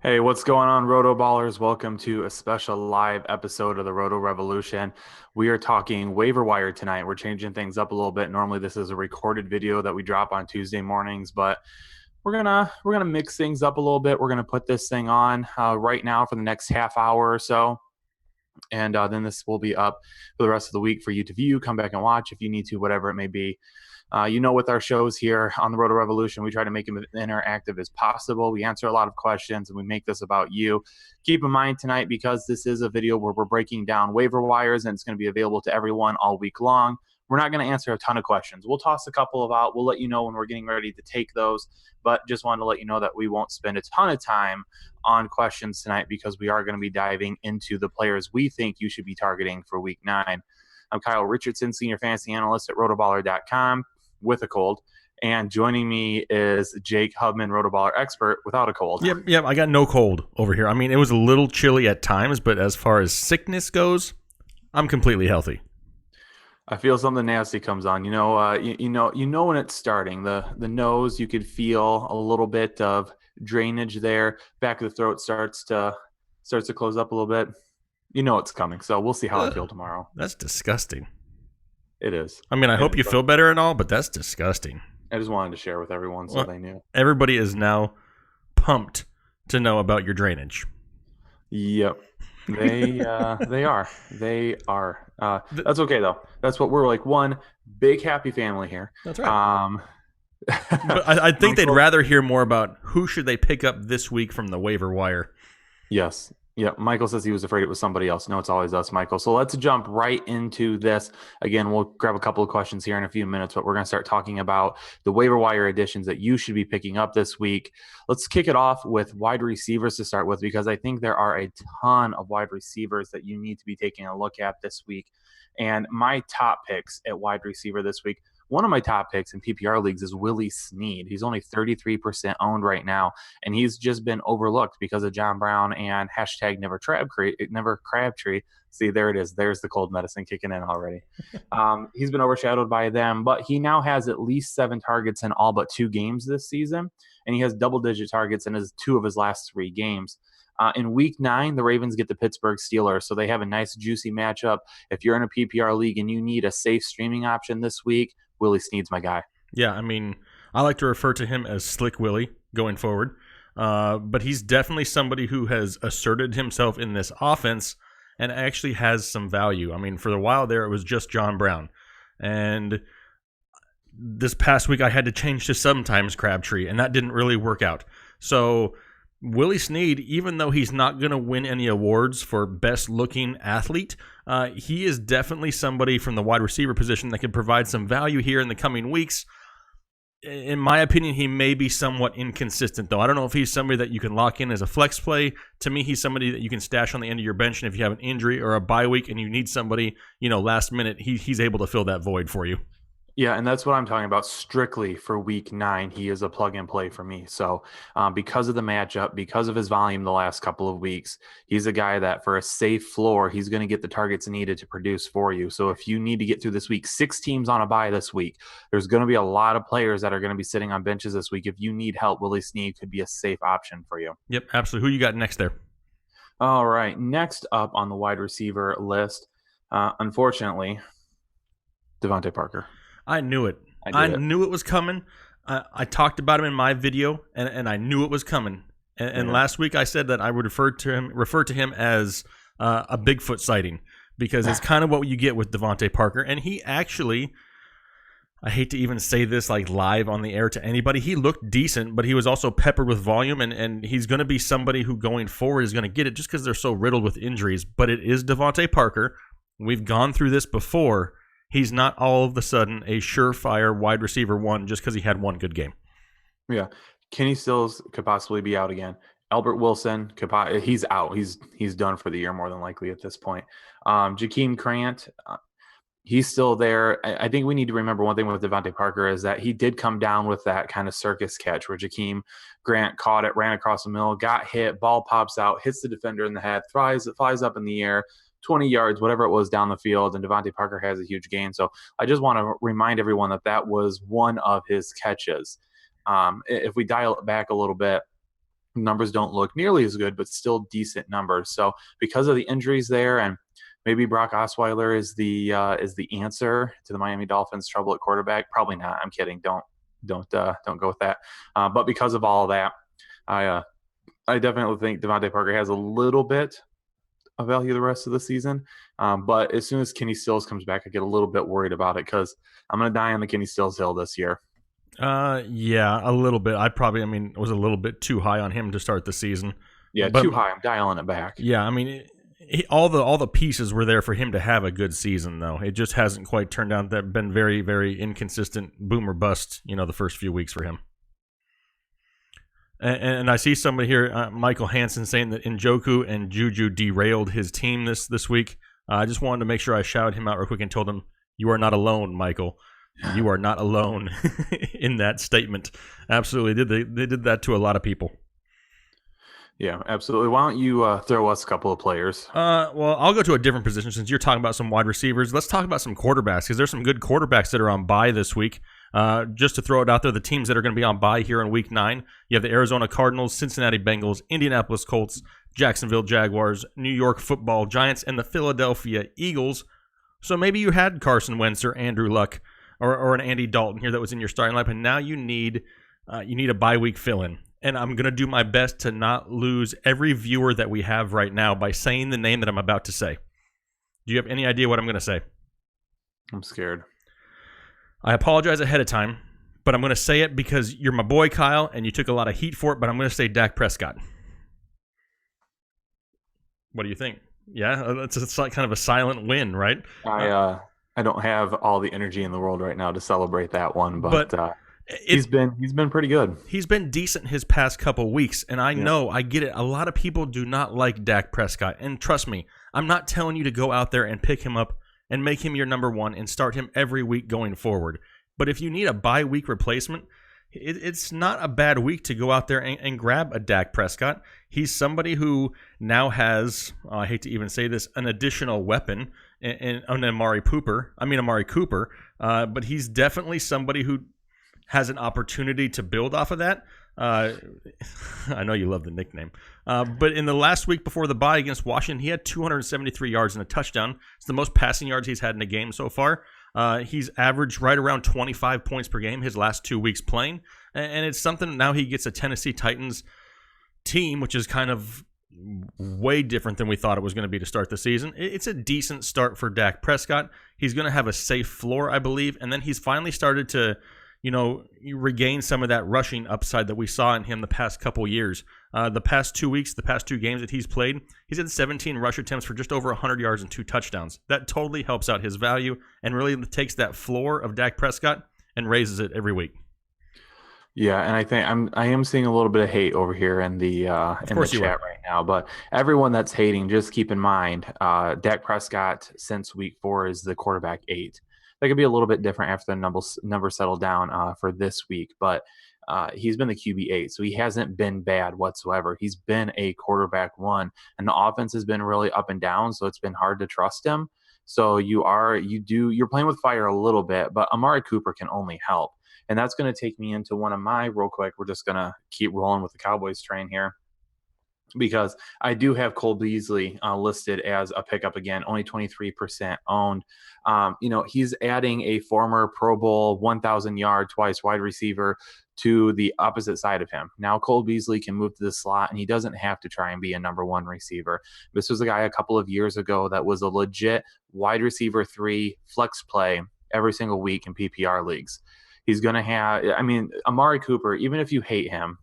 Hey, what's going on, RotoBallers? Welcome to a special live episode of the Roto Revolution. We are talking waiver wire tonight. We're changing things up a little bit. Normally, this is a recorded video that we drop on Tuesday mornings, but we're gonna mix things up a little bit. We're gonna put this thing on right now for the next half hour or so, and then this will be up for the rest of the week for you to view. Come back and watch if you need to, whatever it may be. With our shows here on the Roto Revolution, we try to make them as interactive as possible. We answer a lot of questions and we make this about you. Keep in mind tonight, because this is a video where we're breaking down waiver wires and it's going to be available to everyone all week long. We're not going to answer a ton of questions. We'll toss a couple of out. We'll let you know when we're getting ready to take those, but just wanted to let you know that we won't spend a ton of time on questions tonight because we are going to be diving into the players we think you should be targeting for week 9. I'm Kyle Richardson, Senior Fantasy Analyst at RotoBaller.com with a cold. And joining me is Jake Hubman, RotoBaller expert without a cold. Yep. I got no cold over here. I mean, it was a little chilly at times, but as far as sickness goes, I'm completely healthy. I feel something nasty comes on. You know when it's starting. The nose, you could feel a little bit of drainage there. Back of the throat starts to close up a little bit. You know it's coming. So we'll see how I feel tomorrow. That's disgusting. It is. I mean, I hope you feel better and all, but that's disgusting. I just wanted to share with everyone so they knew. Everybody is now pumped to know about your drainage. Yep. They are. That's okay though. That's what we're like, one big happy family here. That's right. But I think they'd rather hear more about who should they pick up this week from the waiver wire. Yes. Yeah, Michael says he was afraid it was somebody else. No, it's always us, Michael. So let's jump right into this. Again, we'll grab a couple of questions here in a few minutes, but we're going to start talking about the waiver wire additions that you should be picking up this week. Let's kick it off with wide receivers to start with, because I think there are a ton of wide receivers that you need to be taking a look at this week. And my top picks at wide receiver this week, one of my top picks in PPR leagues is Willie Snead. He's only 33% owned right now, and he's just been overlooked because of John Brown and hashtag never Crabtree. See, there it is. There's the cold medicine kicking in already. He's been overshadowed by them, but he now has at least 7 targets in all but 2 games this season, and he has double-digit targets in 2 of his last 3 games. In week 9, the Ravens get the Pittsburgh Steelers, so they have a nice, juicy matchup. If you're in a PPR league and you need a safe streaming option this week, Willie Snead's my guy. Yeah, I mean, I like to refer to him as Slick Willie going forward, but he's definitely somebody who has asserted himself in this offense and actually has some value. I mean, for a while there, it was just John Brown, and this past week I had to change to sometimes Crabtree, and that didn't really work out. So Willie Snead, even though he's not going to win any awards for best looking athlete, he is definitely somebody from the wide receiver position that can provide some value here in the coming weeks. In my opinion, he may be somewhat inconsistent, though. I don't know if he's somebody that you can lock in as a flex play. To me, he's somebody that you can stash on the end of your bench, and if you have an injury or a bye week and you need somebody, last minute, he's able to fill that void for you. Yeah, and that's what I'm talking about. Strictly for week 9, he is a plug and play for me. So because of the matchup, because of his volume the last couple of weeks, he's a guy that for a safe floor, he's going to get the targets needed to produce for you. So if you need to get through this week, 6 teams on a bye this week, there's going to be a lot of players that are going to be sitting on benches this week. If you need help, Willie Snead could be a safe option for you. Yep, absolutely. Who you got next there? All right, next up on the wide receiver list, unfortunately, Devontae Parker. I knew it. I knew it was coming. I talked about him in my video, and I knew it was coming. And last week I said that I would refer to him as a Bigfoot sighting, because it's kind of what you get with Devontae Parker. And he actually, I hate to even say this like live on the air to anybody, he looked decent, but he was also peppered with volume, and he's going to be somebody who going forward is going to get it just because they're so riddled with injuries. But it is Devontae Parker. We've gone through this before. He's not all of a sudden a surefire wide receiver 1 just because he had one good game. Yeah. Kenny Stills could possibly be out again. Albert Wilson, he's out. He's done for the year more than likely at this point. Jakeem Grant, he's still there. I think we need to remember one thing with Devontae Parker is that he did come down with that kind of circus catch where Jakeem Grant caught it, ran across the middle, got hit, ball pops out, hits the defender in the head, flies up in the air, 20 yards, whatever it was down the field, and Devontae Parker has a huge gain. So I just want to remind everyone that was one of his catches. If we dial it back a little bit, numbers don't look nearly as good, but still decent numbers. So because of the injuries there, and maybe Brock Osweiler is the answer to the Miami Dolphins' trouble at quarterback. Probably not. I'm kidding. Don't go with that. But because of all of that, I definitely think Devontae Parker has a little bit of value the rest of the season. But as soon as Kenny Stills comes back, I get a little bit worried about it because I'm going to die on the Kenny Stills hill this year. Yeah, a little bit. I mean, was a little bit too high on him to start the season. Yeah, but, too high. I'm dialing it back. Yeah, I mean, all the pieces were there for him to have a good season, though. It just hasn't quite turned out. That been very, very inconsistent, boom or bust. The first few weeks for him. And I see somebody here, Michael Hansen, saying that Njoku and Juju derailed his team this week. I just wanted to make sure I shouted him out real quick and told him, "You are not alone, Michael. You are not alone in that statement." Absolutely, they did that to a lot of people. Yeah, absolutely. Why don't you throw us a couple of players? Well, I'll go to a different position since you're talking about some wide receivers. Let's talk about some quarterbacks because there's some good quarterbacks that are on bye this week. Just to throw it out there, the teams that are going to be on bye here in Week 9, you have the Arizona Cardinals, Cincinnati Bengals, Indianapolis Colts, Jacksonville Jaguars, New York Football Giants, and the Philadelphia Eagles. So maybe you had Carson Wentz or Andrew Luck or an Andy Dalton here that was in your starting lineup, and now you need a bye week fill-in. And I'm going to do my best to not lose every viewer that we have right now by saying the name that I'm about to say. Do you have any idea what I'm going to say? I'm scared. I apologize ahead of time, but I'm going to say it because you're my boy, Kyle, and you took a lot of heat for it, but I'm going to say Dak Prescott. What do you think? Yeah, it's like kind of a silent win, right? I don't have all the energy in the world right now to celebrate that one, but he's been pretty good. He's been decent his past couple weeks, and I know, I get it. A lot of people do not like Dak Prescott, and trust me, I'm not telling you to go out there and pick him up and make him your number one and start him every week going forward. But if you need a bye week replacement, it's not a bad week to go out there and grab a Dak Prescott. He's somebody who now has, I hate to even say this, an additional weapon in Amari Cooper. But he's definitely somebody who has an opportunity to build off of that. I know you love the nickname. But in the last week before the bye against Washington, he had 273 yards and a touchdown. It's the most passing yards he's had in a game so far. He's averaged right around 25 points per game his last 2 weeks playing. And it's something now he gets a Tennessee Titans team, which is kind of way different than we thought it was going to be to start the season. It's a decent start for Dak Prescott. He's going to have a safe floor, I believe. And then he's finally started to regain some of that rushing upside that we saw in him the past couple years. The past 2 weeks, the past 2 games that he's played, he's had 17 rush attempts for just over 100 yards and 2 touchdowns. That totally helps out his value and really takes that floor of Dak Prescott and raises it every week. Yeah, and I think I am seeing a little bit of hate over here in the chat right now. But everyone that's hating, just keep in mind, Dak Prescott since week 4 is the quarterback 8. That could be a little bit different after the numbers settle down for this week, but he's been the QB 8, so he hasn't been bad whatsoever. He's been a quarterback 1, and the offense has been really up and down, so it's been hard to trust him. So you're playing with fire a little bit, but Amari Cooper can only help, and that's going to take me into one of my real quick. We're just going to keep rolling with the Cowboys train here, because I do have Cole Beasley listed as a pickup again, only 23% owned. He's adding a former Pro Bowl 1,000 yard twice wide receiver to the opposite side of him. Now Cole Beasley can move to the slot, and he doesn't have to try and be a number 1 receiver. This was a guy a couple of years ago that was a legit wide receiver 3 flex play every single week in PPR leagues. He's going to have, Amari Cooper, even if you hate him,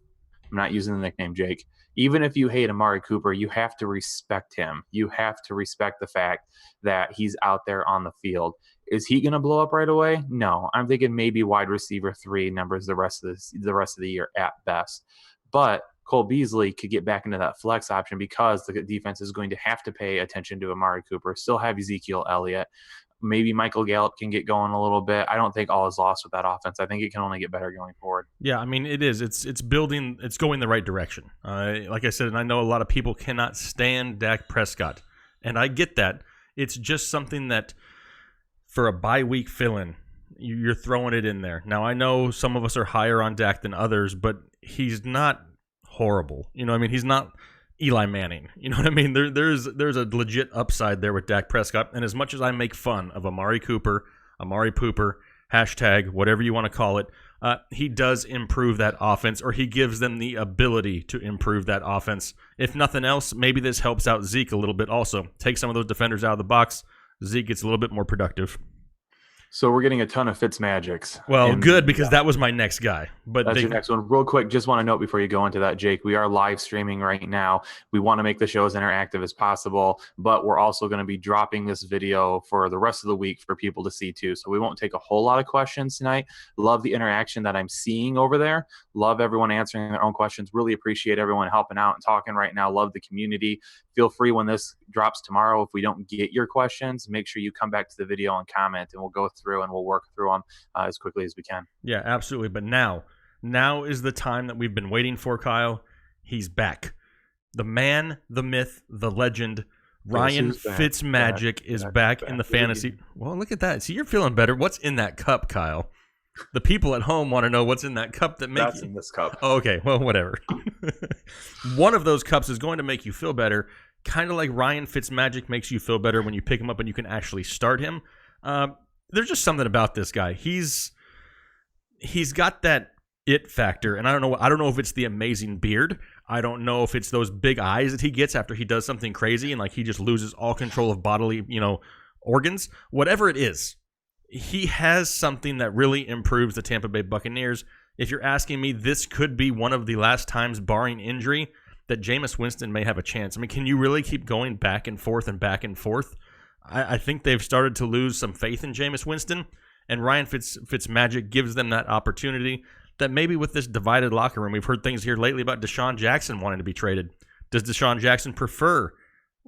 I'm not using the nickname Jake, even if you hate Amari Cooper, you have to respect him. You have to respect the fact that he's out there on the field. Is he going to blow up right away? No. I'm thinking maybe wide receiver 3 numbers the rest of the year at best. But Cole Beasley could get back into that flex option because the defense is going to have to pay attention to Amari Cooper. Still have Ezekiel Elliott. Maybe Michael Gallup can get going a little bit. I don't think all is lost with that offense. I think it can only get better going forward. Yeah, I mean, it is. It's building. It's going the right direction. Like I said, and I know a lot of people cannot stand Dak Prescott, and I get that. It's just something that for a bye week fill-in, you're throwing it in there. Now, I know some of us are higher on Dak than others, but he's not horrible. You know what I mean? He's not Eli Manning. You know what I mean? There's a legit upside there with Dak Prescott. And as much as I make fun of Amari Cooper, Amari Pooper, hashtag whatever you want to call it, he does improve that offense, or he gives them the ability to improve that offense. If nothing else, maybe this helps out Zeke a little bit also. Take some of those defenders out of the box. Zeke gets a little bit more productive. So we're getting a ton of Fitzmagics. Well, good, because that was my next guy. But that's your next one. Real quick, just want to note before you go into that, Jake, we are live streaming right now. We want to make the show as interactive as possible, but we're also going to be dropping this video for the rest of the week for people to see too. So we won't take a whole lot of questions tonight. Love the interaction that I'm seeing over there. Love everyone answering their own questions. Really appreciate everyone helping out and talking right now. Love the community. Feel free when this drops tomorrow. If we don't get your questions, make sure you come back to the video and comment, and we'll go through and we'll work through them as quickly as we can. Yeah, absolutely. But now is the time that we've been waiting for, Kyle. He's back. The man, the myth, the legend, Ryan Fitzmagic is back in the fantasy. Well, look at that. See, you're feeling better. What's in that cup, Kyle? The people at home want to know what's in that cup that makes That's in this cup. Oh, okay, well, whatever. One of those cups is going to make you feel better, kind of like Ryan Fitzmagic makes you feel better when you pick him up and you can actually start him. There's just something about this guy. He's got that it factor, and I don't know if it's the amazing beard. I don't know if it's those big eyes that he gets after he does something crazy and like he just loses all control of bodily, organs. Whatever it is, he has something that really improves the Tampa Bay Buccaneers. If you're asking me, this could be one of the last times, barring injury, that Jameis Winston may have a chance. I mean, can you really keep going back and forth and back and forth? I think they've started to lose some faith in Jameis Winston, and Ryan Fitzmagic gives them that opportunity that maybe with this divided locker room, we've heard things here lately about Deshaun Jackson wanting to be traded. Does Deshaun Jackson prefer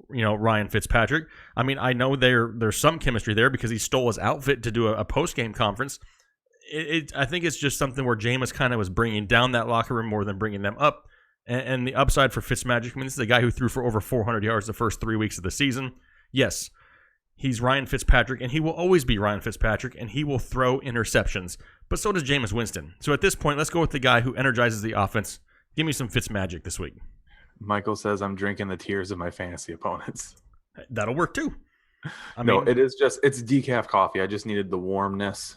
Ryan Fitzpatrick? I mean, I know there's some chemistry there because he stole his outfit to do a post-game conference. I think it's just something where Jameis kind of was bringing down that locker room more than bringing them up. And the upside for Fitzmagic, I mean, this is a guy who threw for over 400 yards the first 3 weeks of the season. Yes, he's Ryan Fitzpatrick, and he will always be Ryan Fitzpatrick, and he will throw interceptions. But so does Jameis Winston. So at this point, let's go with the guy who energizes the offense. Give me some Fitzmagic this week. Michael says I'm drinking the tears of my fantasy opponents. That'll work too. It's decaf coffee. I just needed the warmness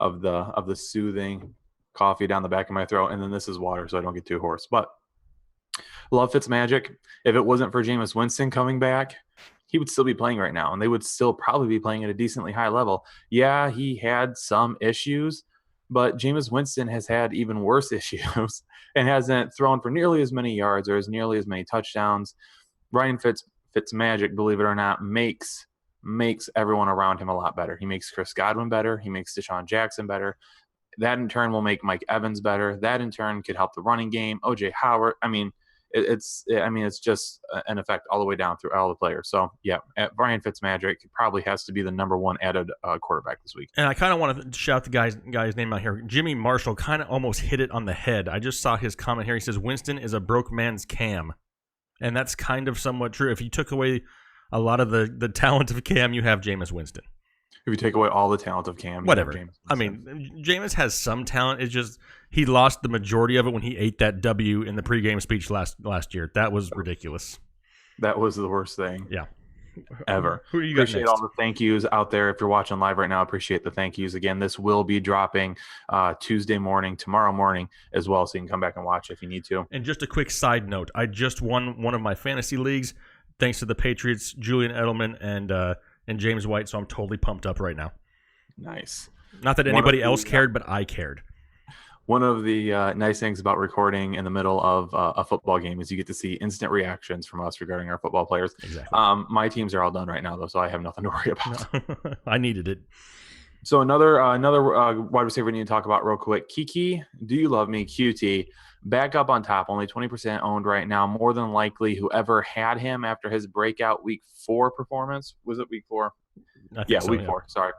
of the soothing coffee down the back of my throat, and then this is water, so I don't get too hoarse. But love Fitzmagic. If it wasn't for Jameis Winston coming back, he would still be playing right now, and they would still probably be playing at a decently high level. Yeah, he had some issues, but Jameis Winston has had even worse issues and hasn't thrown for nearly as many yards or as nearly as many touchdowns. Ryan Fitzmagic, believe it or not, makes everyone around him a lot better. He makes Chris Godwin better. He makes Deshaun Jackson better. That in turn will make Mike Evans better. That in turn could help the running game. OJ Howard. I mean, it's just an effect all the way down through all the players. So yeah, Ryan Fitzmagic probably has to be the number one added quarterback this week. And I kind of want to shout the guy's name out here. Jimmy Marshall kind of almost hit it on the head. I just saw his comment here. He says Winston is a broke man's Cam, and that's kind of somewhat true. If you took away a lot of the talent of Cam, you have Jameis Winston. If you take away all the talent of Cam, whatever. I mean, Jameis has some talent. It's just he lost the majority of it when he ate that W in the pregame speech last year. That was ridiculous. That was the worst thing. Yeah. Ever. Who are you guys? Appreciate all the thank yous out there. If you're watching live right now, appreciate the thank yous. Again, this will be dropping Tuesday morning, tomorrow morning as well, so you can come back and watch if you need to. And just a quick side note, I just won one of my fantasy leagues thanks to the Patriots, Julian Edelman and James White, so I'm totally pumped up right now. Nice. Not that anybody else cared, but I cared. One of the nice things about recording in the middle of a football game is you get to see instant reactions from us regarding our football players. Exactly. My teams are all done right now, though, so I have nothing to worry about. I needed it. So another wide receiver we need to talk about real quick. Keke, do you love me? Coutee, back up on top, only 20% owned right now. More than likely, whoever had him after his breakout week 4 performance, was it week 4? Week 4. Sorry.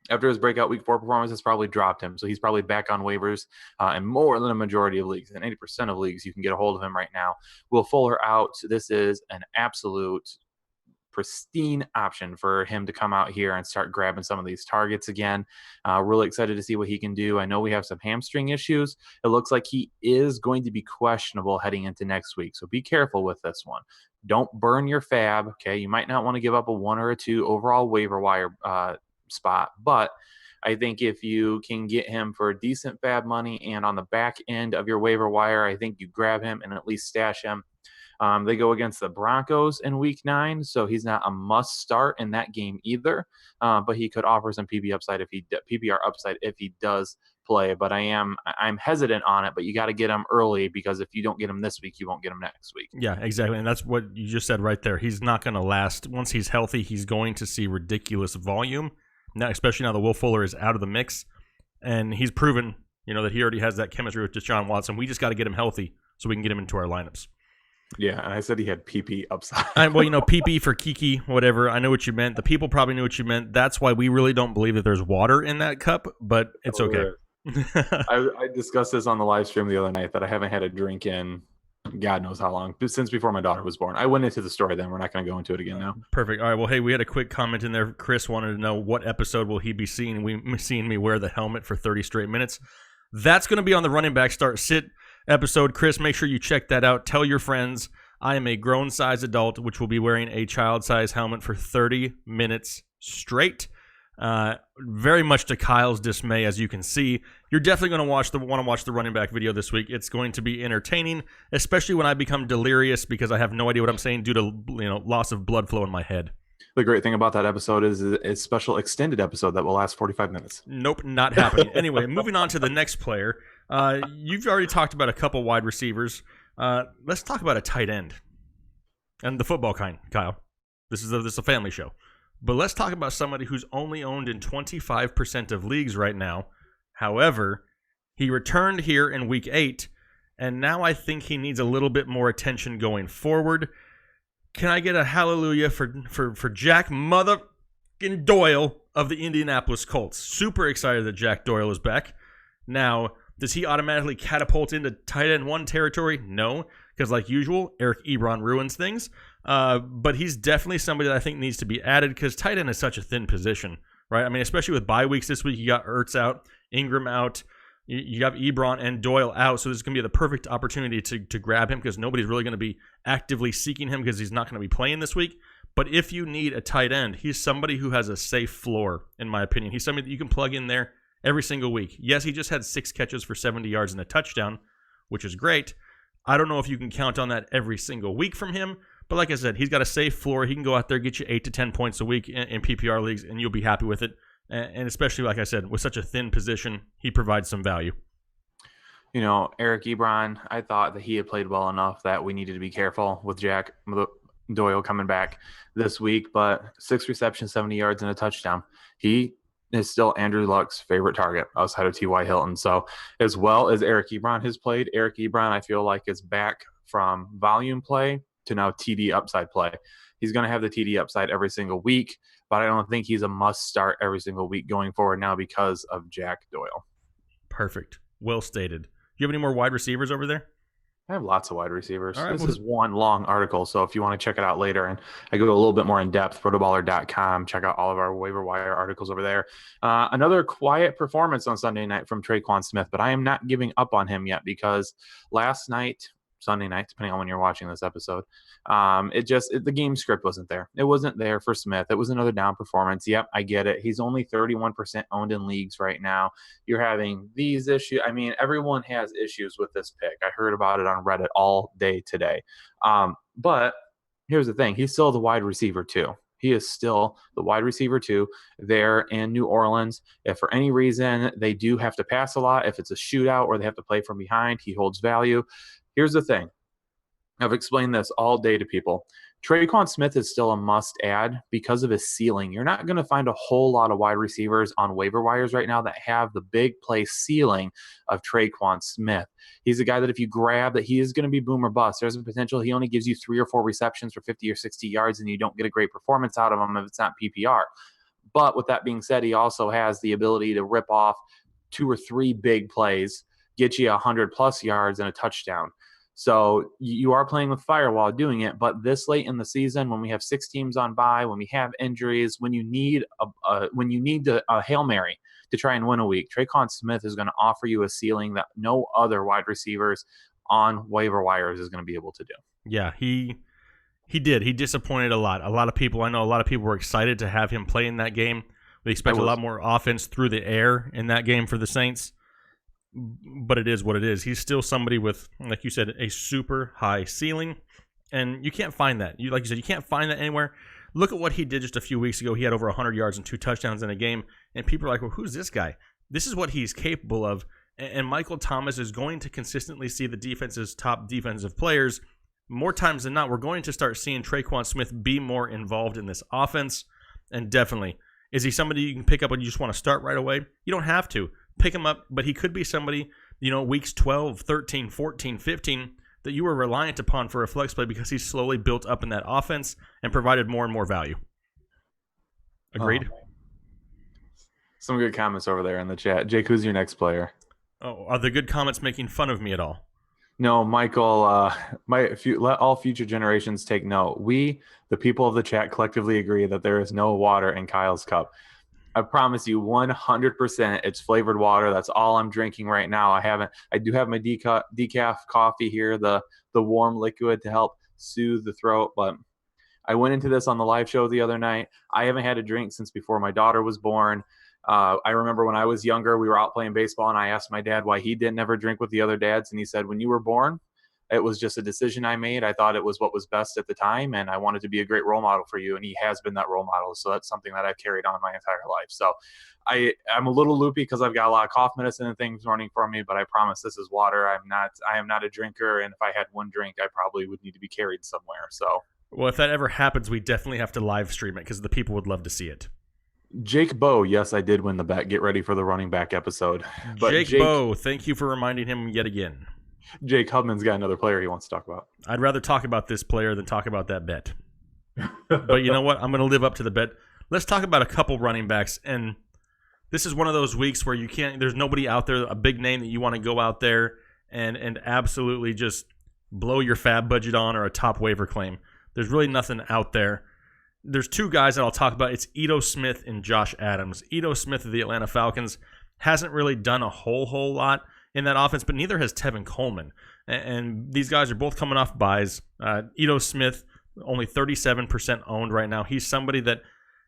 After his breakout week 4 performance, has probably dropped him. So he's probably back on waivers in more than a majority of leagues. In 80% of leagues, you can get a hold of him right now. Will Fuller out. This is an absolute pristine option for him to come out here and start grabbing some of these targets again. Really excited to see what he can do. I know we have some hamstring issues. It looks like he is going to be questionable heading into next week. So be careful with this one. Don't burn your fab. Okay. You might not want to give up a 1 or a 2 overall waiver wire spot, but I think if you can get him for decent fab money and on the back end of your waiver wire, I think you grab him and at least stash him. They go against the Broncos in week 9, so he's not a must start in that game either. But he could offer some PPR upside if he does play. But I'm hesitant on it. But you got to get him early, because if you don't get him this week, you won't get him next week. Yeah, exactly, and that's what you just said right there. He's not going to last. Once he's healthy, he's going to see ridiculous volume. Now, especially now that Will Fuller is out of the mix, and he's proven, that he already has that chemistry with Deshaun Watson. We just got to get him healthy so we can get him into our lineups. Yeah, and I said he had PP upside. PP for Keke, whatever. I know what you meant. The people probably knew what you meant. That's why we really don't believe that there's water in that cup, but it's okay. I discussed this on the live stream the other night that I haven't had a drink in God knows how long, since before my daughter was born. I went into the story then. We're not going to go into it again now. Perfect. All right. Well, hey, we had a quick comment in there. Chris wanted to know what episode will he be seeing me wear the helmet for 30 straight minutes. That's going to be on the running back start sit episode. Chris, make sure you check that out. Tell your friends I am a grown size adult, which will be wearing a child size helmet for 30 minutes straight. Very much to Kyle's dismay, as you can see. You're definitely going to want to watch the running back video this week. It's going to be entertaining, especially when I become delirious because I have no idea what I'm saying due to loss of blood flow in my head. The great thing about that episode is it's a special extended episode that will last 45 minutes. Nope, not happening. Anyway, moving on to the next player. You've already talked about a couple wide receivers. Let's talk about a tight end. And the football kind, Kyle. This is a family show. But let's talk about somebody who's only owned in 25% of leagues right now. However, he returned here in week 8, and now I think he needs a little bit more attention going forward. Can I get a hallelujah for Jack motherfucking Doyle of the Indianapolis Colts? Super excited that Jack Doyle is back. Now, does he automatically catapult into tight end 1 territory? No, because like usual, Eric Ebron ruins things. But he's definitely somebody that I think needs to be added because tight end is such a thin position, right? I mean, especially with bye weeks this week, you got Ertz out, Ingram out, you have Ebron and Doyle out, so this is going to be the perfect opportunity to grab him because nobody's really going to be actively seeking him because he's not going to be playing this week. But if you need a tight end, he's somebody who has a safe floor, in my opinion. He's somebody that you can plug in there every single week. Yes, he just had 6 catches for 70 yards and a touchdown, which is great. I don't know if you can count on that every single week from him, but like I said, he's got a safe floor. He can go out there, get you 8 to 10 points a week in PPR leagues, and you'll be happy with it. And especially, like I said, with such a thin position, he provides some value. Eric Ebron, I thought that he had played well enough that we needed to be careful with Jack Doyle coming back this week, but 6 receptions, 70 yards, and a touchdown. He is still Andrew Luck's favorite target outside of T.Y. Hilton. So as well as Eric Ebron has played, Eric Ebron, I feel like, is back from volume play to now TD upside play. He's going to have the TD upside every single week, but I don't think he's a must start every single week going forward now because of Jack Doyle. Perfect. Well stated. Do you have any more wide receivers over there? I have lots of wide receivers. All right, this is one long article, so if you want to check it out later, and I go a little bit more in depth, RotoBaller.com, check out all of our waiver wire articles over there. Another quiet performance on Sunday night from Traquan Smith, but I am not giving up on him yet because Sunday night, depending on when you're watching this episode, the game script wasn't there. It wasn't there for Smith. It was another down performance. Yep, I get it. He's only 31% owned in leagues right now. You're having these issues. I mean, everyone has issues with this pick. I heard about it on Reddit all day today. But here's the thing. He's still the wide receiver too. He is still the wide receiver too there in New Orleans. If for any reason they do have to pass a lot, if it's a shootout or they have to play from behind, he holds value. Here's the thing. I've explained this all day to people. Traquan Smith is still a must-add because of his ceiling. You're not going to find a whole lot of wide receivers on waiver wires right now that have the big play ceiling of Traquan Smith. He's a guy that if you grab that he is going to be boom or bust. There's a potential he only gives you 3 or 4 receptions for 50 or 60 yards and you don't get a great performance out of him if it's not PPR. But with that being said, he also has the ability to rip off 2 or 3 big plays, get you 100-plus yards and a touchdown. So you are playing with fire while doing it. But this late in the season, when we have 6 teams on bye, when we have injuries, when you need a Hail Mary to try and win a week, Tre'Quan Smith is going to offer you a ceiling that no other wide receivers on waiver wires is going to be able to do. Yeah, he did. He disappointed a lot. I know a lot of people were excited to have him play in that game. We expect a lot more offense through the air in that game for the Saints. But it is what it is. He's still somebody with, like you said, a super high ceiling. And you can't find that. Like you said, you can't find that anywhere. Look at what he did just a few weeks ago. He had over 100 yards and 2 touchdowns in a game. And people are like, well, who's this guy? This is what he's capable of. And Michael Thomas is going to consistently see the defense's top defensive players. More times than not, we're going to start seeing Tre'Quan Smith be more involved in this offense. And definitely, is he somebody you can pick up and you just want to start right away? You don't have to. Pick him up, but he could be somebody, weeks 12, 13, 14, 15, that you were reliant upon for a flex play because he's slowly built up in that offense and provided more and more value. Agreed? Some good comments over there in the chat. Jake, who's your next player? Oh, are the good comments making fun of me at all? No, Michael, let all future generations take note. We, the people of the chat, collectively agree that there is no water in Kyle's cup. I promise you 100% it's flavored water. That's all I'm drinking right now. I do have my decaf coffee here, the warm liquid to help soothe the throat, but I went into this on the live show the other night. I haven't had a drink since before my daughter was born. I remember when I was younger, we were out playing baseball, and I asked my dad why he didn't ever drink with the other dads, and he said, when you were born, it was just a decision I made. I thought it was what was best at the time, and I wanted to be a great role model for you, and he has been that role model, so that's something that I've carried on my entire life. So I'm a little loopy because I've got a lot of cough medicine and things running for me, but I promise this is water. I am not a drinker, and if I had one drink, I probably would need to be carried somewhere. So, well, if that ever happens, we definitely have to live stream it because the people would love to see it. Jake Bowe, yes, I did win the bet. Get ready for the running back episode. But Jake Bowe, thank you for reminding him yet again. Jake Hubman's got another player he wants to talk about. I'd rather talk about this player than talk about that bet. But you know what? I'm going to live up to the bet. Let's talk about a couple running backs. And this is one of those weeks where there's nobody out there, a big name that you want to go out there and absolutely just blow your fab budget on or a top waiver claim. There's really nothing out there. There's 2 guys that I'll talk about. It's Ito Smith and Josh Adams. Ito Smith of the Atlanta Falcons hasn't really done a whole lot in that offense, but neither has Tevin Coleman. And these guys are both coming off buys. Ito Smith, only 37% owned right now. He's somebody that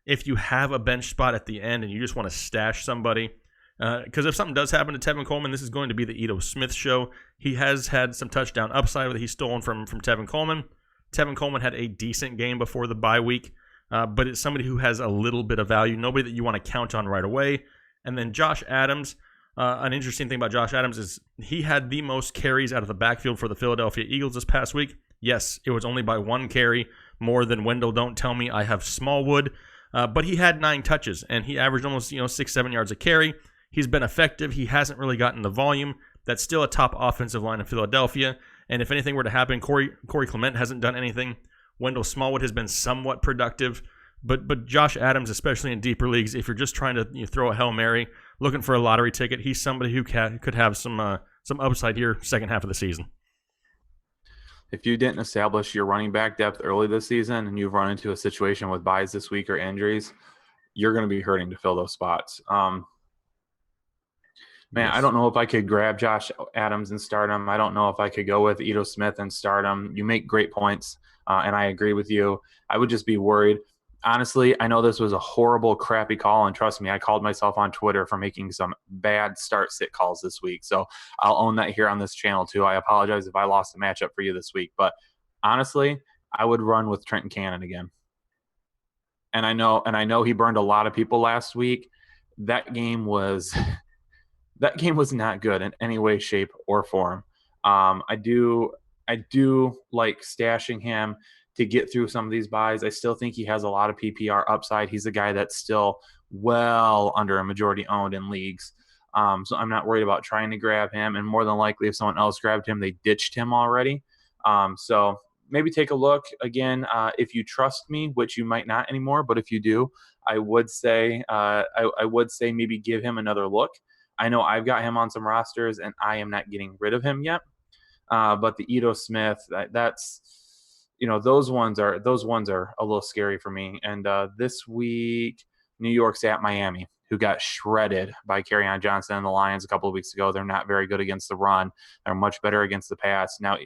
if you have a bench spot at the end and you just want to stash somebody, because if something does happen to Tevin Coleman, this is going to be the Ito Smith show. He has had some touchdown upside that he's stolen from Tevin Coleman. Tevin Coleman had a decent game before the bye week. But it's somebody who has a little bit of value, nobody that you want to count on right away. And then Josh Adams, an interesting thing about Josh Adams is he had the most carries out of the backfield for the Philadelphia Eagles this past week. Yes, it was only by 1 carry, more than Wendell. Don't tell me I have Smallwood. But he had 9 touches, and he averaged almost 6-7 yards a carry. He's been effective. He hasn't really gotten the volume. That's still a top offensive line in Philadelphia. And if anything were to happen, Corey Clement hasn't done anything. Wendell Smallwood has been somewhat productive, but Josh Adams, especially in deeper leagues, if you're just trying to throw a Hail Mary, looking for a lottery ticket, he's somebody who could have some upside here second half of the season. If you didn't establish your running back depth early this season and you've run into a situation with buys this week or injuries, you're going to be hurting to fill those spots. Man, yes. I don't know if I could grab Josh Adams and start him. I don't know if I could go with Ito Smith and start him. You make great points. And I agree with you. I would just be worried. Honestly, I know this was a horrible, crappy call, and trust me, I called myself on Twitter for making some bad start-sit calls this week. So I'll own that here on this channel too. I apologize if I lost a matchup for you this week. But honestly, I would run with Trenton Cannon again. And I know he burned a lot of people last week. That game was not good in any way, shape, or form. I do like stashing him to get through some of these buys. I still think he has a lot of PPR upside. He's a guy that's still well under a majority owned in leagues. So I'm not worried about trying to grab him. And more than likely, if someone else grabbed him, they ditched him already. So maybe take a look again. If you trust me, which you might not anymore, but if you do, I would say maybe give him another look. I know I've got him on some rosters and I am not getting rid of him yet. But the Ito Smith, that's those ones are a little scary for me. And this week, New York's at Miami, who got shredded by Kerryon Johnson and the Lions a couple of weeks ago. They're not very good against the run. They're much better against the pass. Now,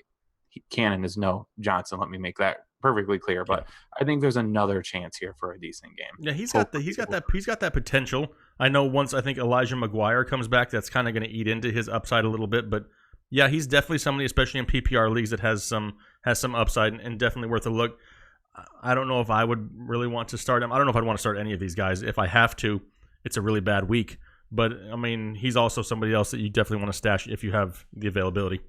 Cannon is no Johnson. Let me make that perfectly clear. Yeah. But I think there's another chance here for a decent game. Yeah, he's got that potential. I know once I think Elijah McGuire comes back, that's kind of going to eat into his upside a little bit. But yeah, he's definitely somebody, especially in PPR leagues, that has some upside and definitely worth a look. I don't know if I would really want to start him. I don't know if I'd want to start any of these guys. If I have to, it's a really bad week. But I mean, he's also somebody else that you definitely want to stash if you have the availability.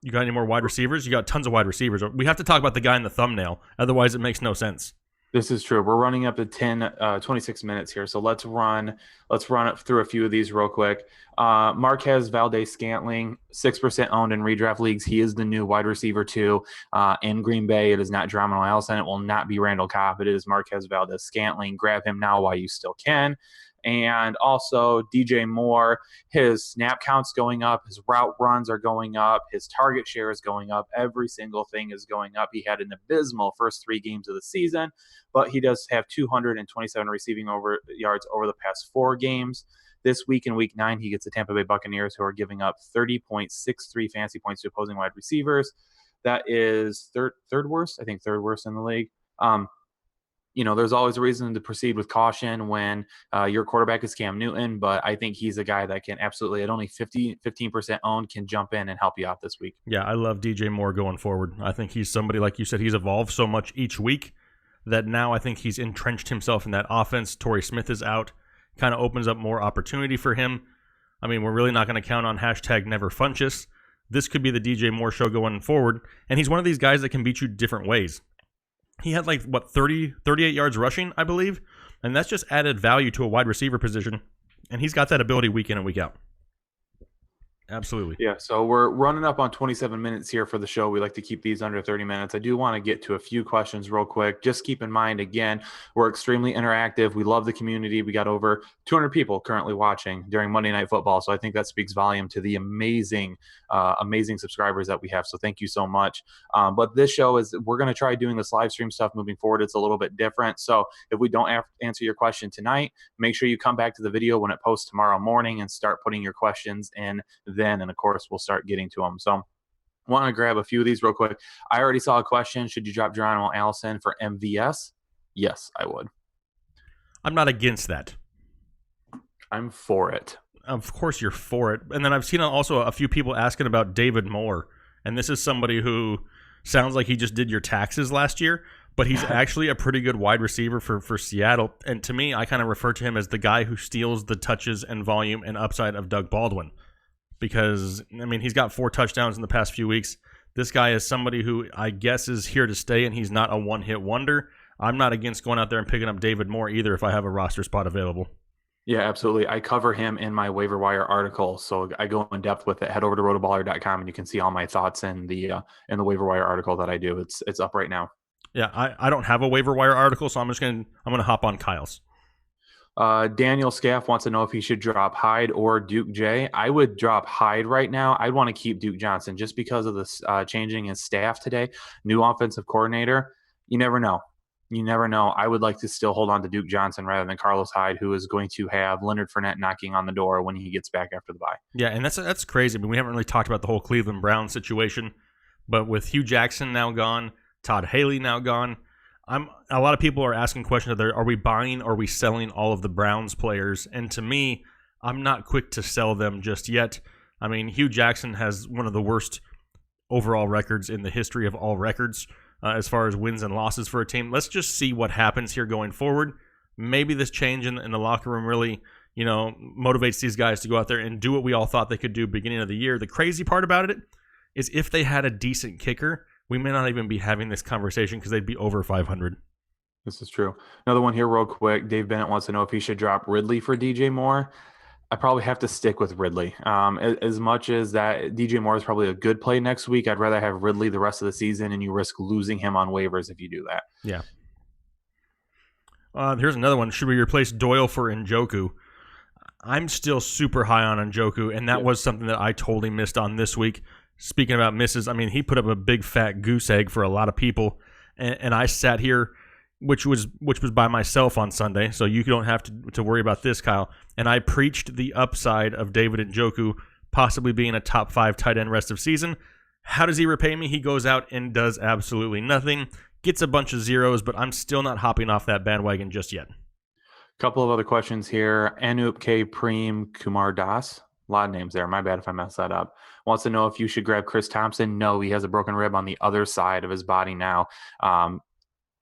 You got any more wide receivers? You got tons of wide receivers. We have to talk about the guy in the thumbnail. Otherwise, it makes no sense. This is true. We're running up to 26 minutes here. So let's run it through a few of these real quick. Marquez Valdes-Scantling, 6% owned in redraft leagues. He is the new wide receiver too. In Green Bay, it is not Geronimo Allison. It will not be Randall Cobb. It is Marquez Valdes-Scantling. Grab him now while you still can. And also DJ Moore, his snap count's going up, his route runs are going up, his target share is going up, every single thing is going up. He had an abysmal first 3 games of the season, but he does have 227 receiving yards over the past 4 games. This week in week 9, he gets the Tampa Bay Buccaneers, who are giving up 30.63 fantasy points to opposing wide receivers. That is third worst, I think third worst in the league. There's always a reason to proceed with caution when your quarterback is Cam Newton, but I think he's a guy that can absolutely, at only 15% owned, can jump in and help you out this week. Yeah, I love DJ Moore going forward. I think he's somebody, like you said, he's evolved so much each week that now I think he's entrenched himself in that offense. Torrey Smith is out. Kind of opens up more opportunity for him. I mean, we're really not going to count on #NeverFunchess. This could be the DJ Moore show going forward, and he's one of these guys that can beat you different ways. He had 38 yards rushing, I believe, and that's just added value to a wide receiver position, and he's got that ability week in and week out. Absolutely. Yeah, so we're running up on 27 minutes here for the show. We like to keep these under 30 minutes. I do want to get to a few questions real quick. Just keep in mind, again, we're extremely interactive. We love the community. We got over 200 people currently watching during Monday Night Football, so I think that speaks volume to the amazing subscribers that we have. So thank you so much. But this show we're going to try doing this live stream stuff moving forward. It's a little bit different. So if we don't answer your question tonight, make sure you come back to the video when it posts tomorrow morning and start putting your questions in then, and of course we'll start getting to them. So I want to grab a few of these real quick. I already saw a question. Should you drop Geronimo Allison for MVS? Yes, I would. I'm not against that. I'm for it. Of course you're for it. And then I've seen also a few people asking about David Moore, and this is somebody who sounds like he just did your taxes last year, but he's actually a pretty good wide receiver for Seattle. And to me, I kind of refer to him as the guy who steals the touches and volume and upside of Doug Baldwin. Because, I mean, he's got 4 touchdowns in the past few weeks. This guy is somebody who I guess is here to stay, and he's not a one-hit wonder. I'm not against going out there and picking up David Moore either if I have a roster spot available. Yeah, absolutely. I cover him in my waiver wire article, so I go in depth with it. Head over to rotoballer.com, and you can see all my thoughts in the waiver wire article that I do. It's up right now. Yeah, I don't have a waiver wire article, so I'm gonna hop on Kyle's. Daniel Scaff wants to know if he should drop Hyde or Duke J. I would drop Hyde right now. I'd want to keep Duke Johnson just because of this changing his staff today. New offensive coordinator. You never know. I would like to still hold on to Duke Johnson rather than Carlos Hyde, who is going to have Leonard Fournette knocking on the door when he gets back after the bye. Yeah, and that's crazy. I mean, we haven't really talked about the whole Cleveland Browns situation, but with Hugh Jackson now gone, Todd Haley now gone, a lot of people are asking questions: are we buying or are we selling all of the Browns players? And to me, I'm not quick to sell them just yet. I mean, Hugh Jackson has one of the worst overall records in the history of all records as far as wins and losses for a team. Let's just see what happens here going forward. Maybe this change in the locker room really, motivates these guys to go out there and do what we all thought they could do beginning of the year. The crazy part about it is if they had a decent kicker, we may not even be having this conversation because they'd be over 500. This is true. Another one here real quick. Dave Bennett wants to know if he should drop Ridley for DJ Moore. I probably have to stick with Ridley. As much as that DJ Moore is probably a good play next week, I'd rather have Ridley the rest of the season, and you risk losing him on waivers if you do that. Yeah. Here's another one. Should we replace Doyle for Njoku? I'm still super high on Njoku, and that was something that I totally missed on this week. Speaking about misses, I mean, he put up a big fat goose egg for a lot of people, and I sat here, which was by myself on Sunday, so you don't have to worry about this, Kyle. And I preached the upside of David Njoku possibly being a top 5 tight end rest of season. How does he repay me? He goes out and does absolutely nothing, gets a bunch of zeros, but I'm still not hopping off that bandwagon just yet. Couple of other questions here. Anup K. Preem Kumar Das. A lot of names there. My bad if I mess that up. Wants to know if you should grab Chris Thompson. No, he has a broken rib on the other side of his body now.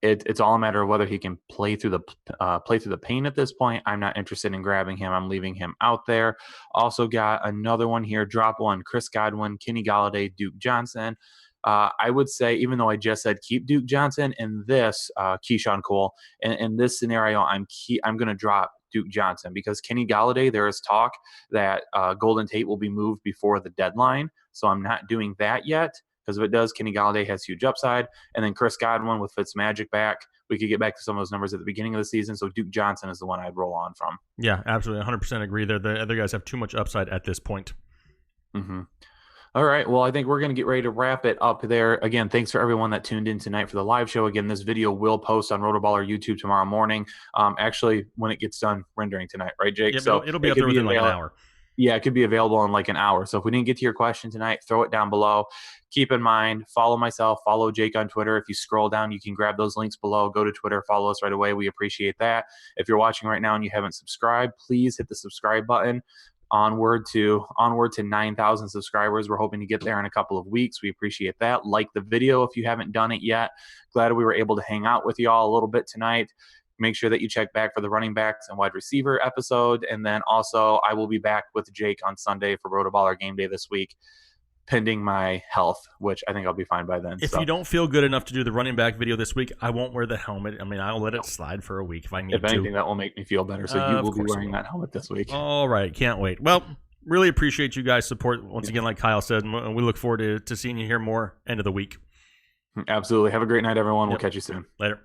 It's all a matter of whether he can play through the pain at this point. I'm not interested in grabbing him. I'm leaving him out there. Also got another one here. Drop one. Chris Godwin, Kenny Galladay, Duke Johnson. I would say, even though I just said keep Duke Johnson, in this Keyshawn Cole, in this scenario, I'm going to drop Duke Johnson because Kenny Galladay, there is talk that Golden Tate will be moved before the deadline. So I'm not doing that yet because if it does, Kenny Galladay has huge upside. And then Chris Godwin with Fitzmagic back, we could get back to some of those numbers at the beginning of the season. So Duke Johnson is the one I'd roll on from. Yeah, absolutely. 100% agree there. The other guys have too much upside at this point. Mm-hmm. All right. Well, I think we're going to get ready to wrap it up there. Again, thanks for everyone that tuned in tonight for the live show. Again, this video will post on RotoBaller YouTube tomorrow morning. Actually, when it gets done rendering tonight, right, Jake? Yeah, so it'll be up there within like an hour. Yeah, it could be available in like an hour. So if we didn't get to your question tonight, throw it down below. Keep in mind, follow myself, follow Jake on Twitter. If you scroll down, you can grab those links below. Go to Twitter, follow us right away. We appreciate that. If you're watching right now and you haven't subscribed, please hit the subscribe button. Onward to 9,000 subscribers. We're hoping to get there in a couple of weeks. We appreciate that. Like the video if you haven't done it yet. Glad we were able to hang out with y'all a little bit tonight. Make sure that you check back for the running backs and wide receiver episode. And then also I will be back with Jake on Sunday for RotoBaller game day this week, pending my health, which I think I'll be fine by then. If you don't feel good enough to do the running back video this week, I won't wear the helmet. I mean, I'll let it slide for a week if I need to. If anything, that will make me feel better. So you will be wearing that helmet this week. All right. Can't wait. Well, really appreciate you guys' support. Once again, like Kyle said, and we look forward to seeing you here more end of the week. Absolutely. Have a great night, everyone. We'll catch you soon. Later.